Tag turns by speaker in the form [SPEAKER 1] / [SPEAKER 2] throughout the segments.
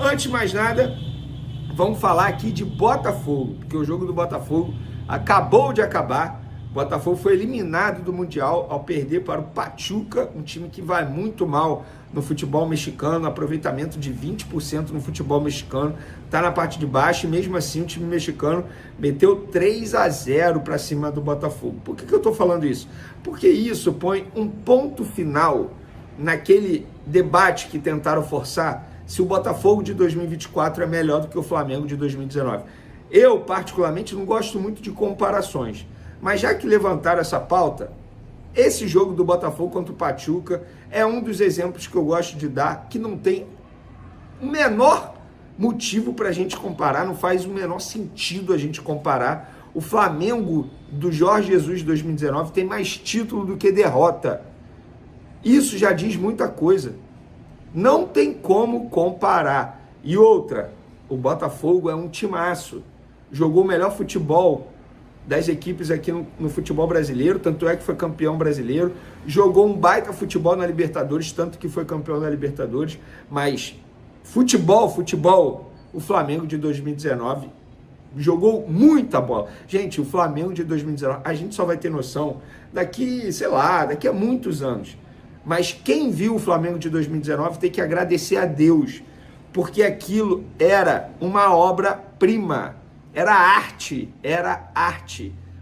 [SPEAKER 1] Antes de mais nada, vamos falar aqui de Botafogo, porque o jogo do Botafogo acabou de acabar. O Botafogo foi eliminado do Mundial ao perder para o Pachuca, um time que vai muito mal no futebol mexicano, aproveitamento de 20% no futebol mexicano, está na parte de baixo e mesmo assim o time mexicano meteu 3-0 para cima do Botafogo. Por que eu estou falando isso? Porque isso põe um ponto final naquele debate que tentaram forçar se o Botafogo de 2024 é melhor do que o Flamengo de 2019. Eu, particularmente, não gosto muito de comparações, mas já que levantaram essa pauta, esse jogo do Botafogo contra o Pachuca é um dos exemplos que eu gosto de dar, que não tem o menor motivo para a gente comparar, não faz o menor sentido a gente comparar. O Flamengo do Jorge Jesus de 2019 tem mais título do que derrota. Isso já diz muita coisa. Não tem como comparar. E outra, o Botafogo é um timaço. Jogou o melhor futebol das equipes aqui no futebol brasileiro, tanto é que foi campeão brasileiro. Jogou um baita futebol na Libertadores, tanto que foi campeão da Libertadores. Mas futebol, o Flamengo de 2019 jogou muita bola. Gente, o Flamengo de 2019, a gente só vai ter noção daqui a muitos anos. Mas quem viu o Flamengo de 2019 tem que agradecer a Deus, porque aquilo era uma obra-prima, era arte.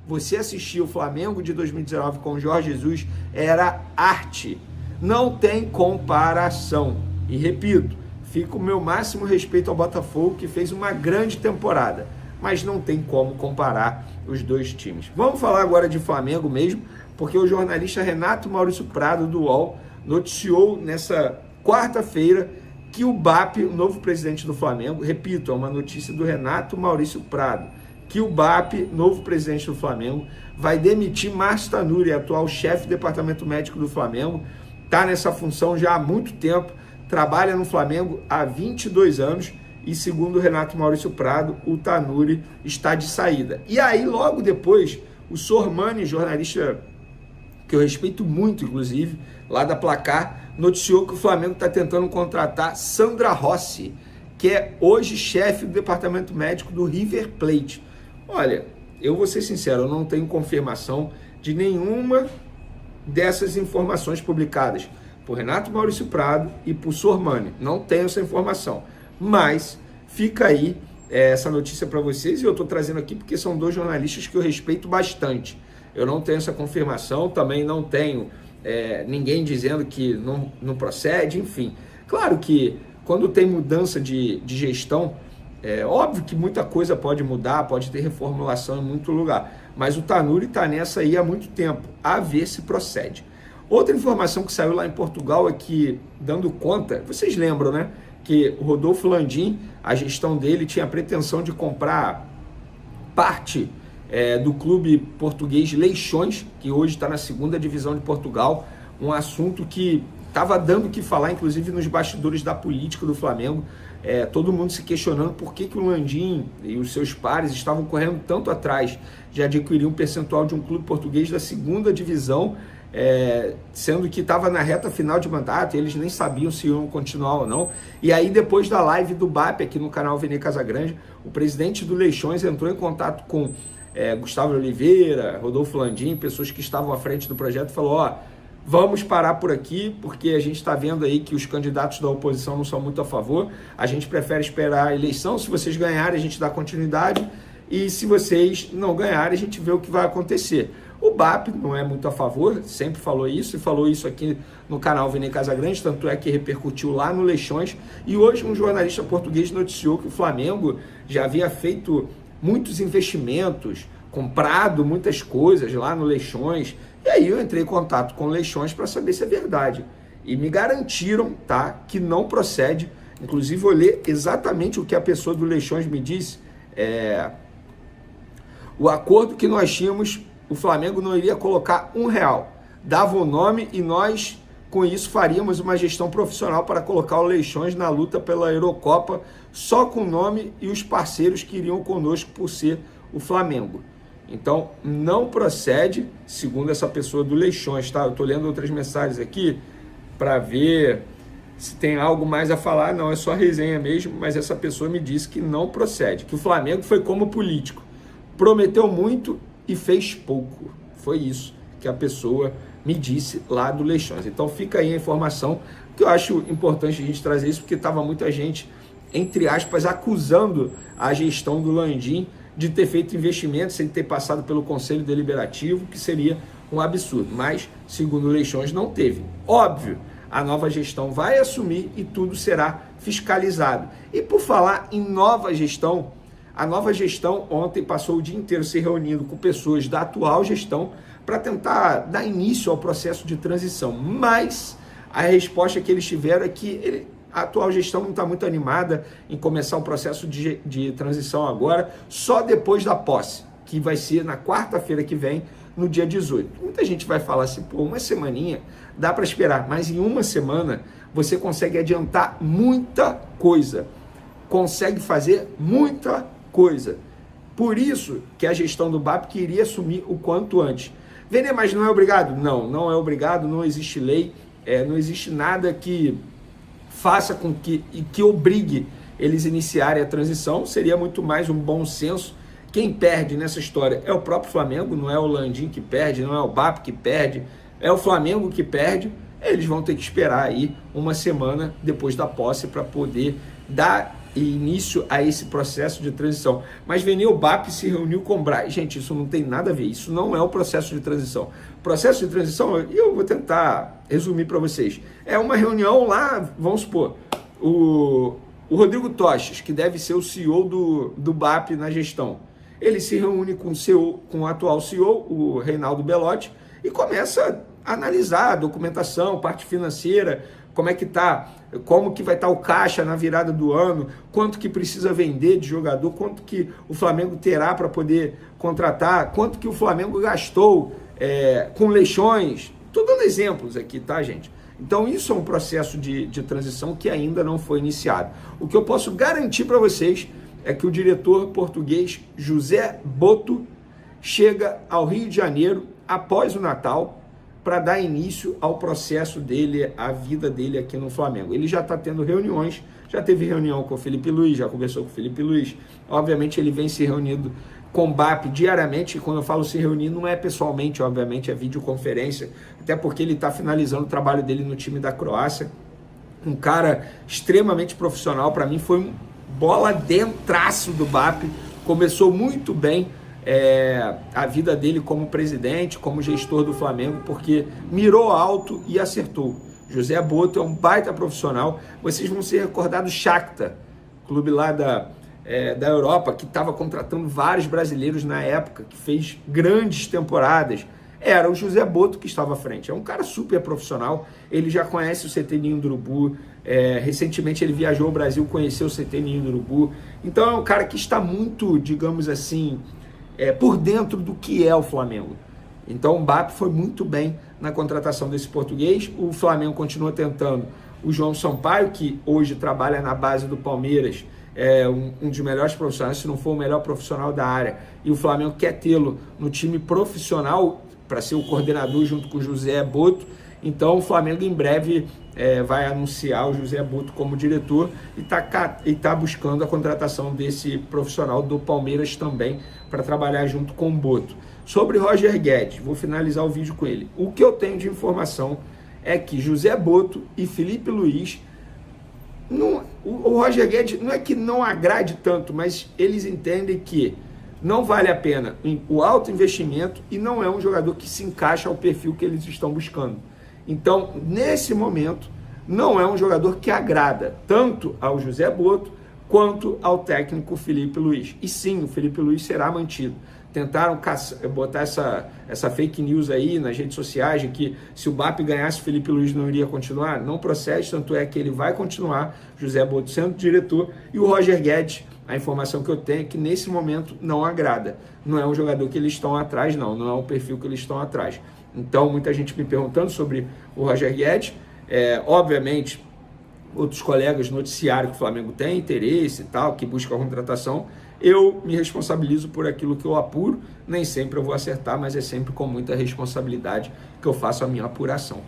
[SPEAKER 1] Você assistir o Flamengo de 2019 com o Jorge Jesus, era arte. Não tem comparação. E repito, fica o meu máximo respeito ao Botafogo, que fez uma grande temporada, mas não tem como comparar os dois times. Vamos falar agora de Flamengo mesmo, porque o jornalista Renato Maurício Prado, do UOL, noticiou nessa quarta-feira que o BAP, o novo presidente do Flamengo, repito, é uma notícia do Renato Maurício Prado, que o BAP, novo presidente do Flamengo, vai demitir Márcio Tanuri, atual chefe do departamento médico do Flamengo, está nessa função já há muito tempo, trabalha no Flamengo há 22 anos, e segundo o Renato Maurício Prado, o Tanuri está de saída. E aí, logo depois, o Sormani, jornalista que eu respeito muito, inclusive, lá da Placar, noticiou que o Flamengo está tentando contratar Sandra Rossi, que é hoje chefe do departamento médico do River Plate. Olha, eu vou ser sincero, eu não tenho confirmação de nenhuma dessas informações publicadas por Renato Maurício Prado e por Sormani. Não tenho essa informação, mas fica aí essa notícia para vocês, e eu estou trazendo aqui porque são dois jornalistas que eu respeito bastante. Eu não tenho essa confirmação, também não tenho ninguém dizendo que não procede, enfim. Claro que quando tem mudança de gestão, é óbvio que muita coisa pode mudar, pode ter reformulação em muito lugar, mas o Tanuri está nessa aí há muito tempo, a ver se procede. Outra informação que saiu lá em Portugal é que, dando conta, vocês lembram, né, que o Rodolfo Landim, a gestão dele tinha a pretensão de comprar parte do clube português Leixões, que hoje está na segunda divisão de Portugal, um assunto que estava dando o que falar, inclusive nos bastidores da política do Flamengo, todo mundo se questionando por que o Landim e os seus pares estavam correndo tanto atrás de adquirir um percentual de um clube português da segunda divisão, sendo que estava na reta final de mandato, e eles nem sabiam se iam continuar ou não. E aí, depois da live do BAP aqui no canal Vene Casagrande, o presidente do Leixões entrou em contato com Gustavo Oliveira, Rodolfo Landim, pessoas que estavam à frente do projeto, e falou: vamos parar por aqui, porque a gente está vendo aí que os candidatos da oposição não são muito a favor, a gente prefere esperar a eleição, se vocês ganharem a gente dá continuidade, e se vocês não ganharem a gente vê o que vai acontecer. O BAP não é muito a favor, sempre falou isso, e falou isso aqui no canal Vene Casagrande, tanto é que repercutiu lá no Leixões, e hoje um jornalista português noticiou que o Flamengo já havia feito muitos investimentos, comprado muitas coisas lá no Leixões, e aí eu entrei em contato com o Leixões para saber se é verdade, e me garantiram, tá, que não procede. Inclusive vou ler exatamente o que a pessoa do Leixões me disse. O acordo que nós tínhamos, o Flamengo não iria colocar R$1, dava o nome e nós com isso faríamos uma gestão profissional para colocar o Leixões na luta pela Eurocopa, só com o nome e os parceiros que iriam conosco por ser o Flamengo. Então, não procede, segundo essa pessoa do Leixões, tá? Eu estou lendo outras mensagens aqui para ver Se tem algo mais a falar, não, é só resenha mesmo, mas essa pessoa me disse que não procede, que o Flamengo foi como político, prometeu muito e fez pouco. Foi isso que a pessoa me disse lá do Leixões. Então fica aí a informação, que eu acho importante a gente trazer isso, porque estava muita gente, entre aspas, acusando a gestão do Landim de ter feito investimentos sem ter passado pelo Conselho Deliberativo, que seria um absurdo. Mas, segundo o Leixões, não teve. Óbvio, a nova gestão vai assumir e tudo será fiscalizado. E por falar em nova gestão, a nova gestão ontem passou o dia inteiro se reunindo com pessoas da atual gestão para tentar dar início ao processo de transição. Mas a resposta que eles tiveram é que a atual gestão não está muito animada em começar o processo de transição agora, só depois da posse, que vai ser na quarta-feira que vem, no dia 18. Muita gente vai falar assim, pô, uma semaninha dá para esperar, mas em uma semana você consegue adiantar muita coisa, consegue fazer muita coisa. Por isso que a gestão do BAP queria assumir o quanto antes. Vender, mas não é obrigado? Não, não é obrigado, não existe lei, não existe nada que faça com que obrigue eles iniciarem a transição, seria muito mais um bom senso. Quem perde nessa história é o próprio Flamengo, não é o Landim que perde, não é o BAP que perde, é o Flamengo que perde. Eles vão ter que esperar aí uma semana depois da posse para poder dar início a esse processo de transição. Mas o BAP se reuniu com o Braz. Gente, isso não tem nada a ver, isso não é o processo de transição. O processo de transição, eu vou tentar resumir para vocês. É uma reunião lá, vamos supor, o Rodrigo Toches, que deve ser o CEO do BAP na gestão, ele se reúne com o atual CEO, o Reinaldo Belotti, e começa a analisar a documentação, parte financeira, como é que tá, como que vai estar o caixa na virada do ano, quanto que precisa vender de jogador, quanto que o Flamengo terá para poder contratar, quanto que o Flamengo gastou com Leixões. Estou dando exemplos aqui, tá, gente? Então isso é um processo de transição que ainda não foi iniciado. O que eu posso garantir para vocês é que o diretor português José Boto chega ao Rio de Janeiro após o Natal para dar início ao processo dele, à vida dele aqui no Flamengo. Ele já está tendo reuniões, já teve reunião com o Felipe Luiz, já conversou com o Felipe Luiz. Obviamente ele vem se reunindo com o BAP diariamente, e quando eu falo se reunir não é pessoalmente, obviamente é videoconferência, até porque ele está finalizando o trabalho dele no time da Croácia. Um cara extremamente profissional, para mim foi um bola dentraço do BAP, começou muito bem a vida dele como presidente, como gestor do Flamengo, porque mirou alto e acertou. José Boto é um baita profissional. Vocês vão ser recordados do Shakhtar, clube lá da Europa, que estava contratando vários brasileiros na época, que fez grandes temporadas. Era o José Boto que estava à frente. É um cara super profissional, ele já conhece o CT Ninho do Urubu, recentemente ele viajou ao Brasil, conheceu o CT Ninho do Urubu. Então é um cara que está muito, digamos assim, por dentro do que é o Flamengo. Então o BAP foi muito bem na contratação desse português. O Flamengo continua tentando o João Sampaio, que hoje trabalha na base do Palmeiras, um dos melhores profissionais, se não for o melhor profissional da área, e o Flamengo quer tê-lo no time profissional para ser o coordenador junto com o José Boto. Então o Flamengo em breve vai anunciar o José Boto como diretor e tá buscando a contratação desse profissional do Palmeiras também para trabalhar junto com o Boto. Sobre Roger Guedes, vou finalizar o vídeo com ele. O que eu tenho de informação é que José Boto e Felipe Luiz, o Roger Guedes não é que não agrade tanto, mas eles entendem que não vale a pena o alto investimento e não é um jogador que se encaixa ao perfil que eles estão buscando. Então, nesse momento, não é um jogador que agrada tanto ao José Boto quanto ao técnico Felipe Luiz. E sim, o Felipe Luiz será mantido. Tentaram botar essa fake news aí nas redes sociais de que se o BAP ganhasse, o Felipe Luiz não iria continuar. Não procede, tanto é que ele vai continuar, José Boto sendo diretor, e o Roger Guedes, a informação que eu tenho é que nesse momento não agrada. Não é um jogador que eles estão atrás, não é um perfil que eles estão atrás. Então, muita gente me perguntando sobre o Roger Guedes. Obviamente, outros colegas noticiário que o Flamengo tem interesse e tal, que busca a contratação, eu me responsabilizo por aquilo que eu apuro. Nem sempre eu vou acertar, mas é sempre com muita responsabilidade que eu faço a minha apuração.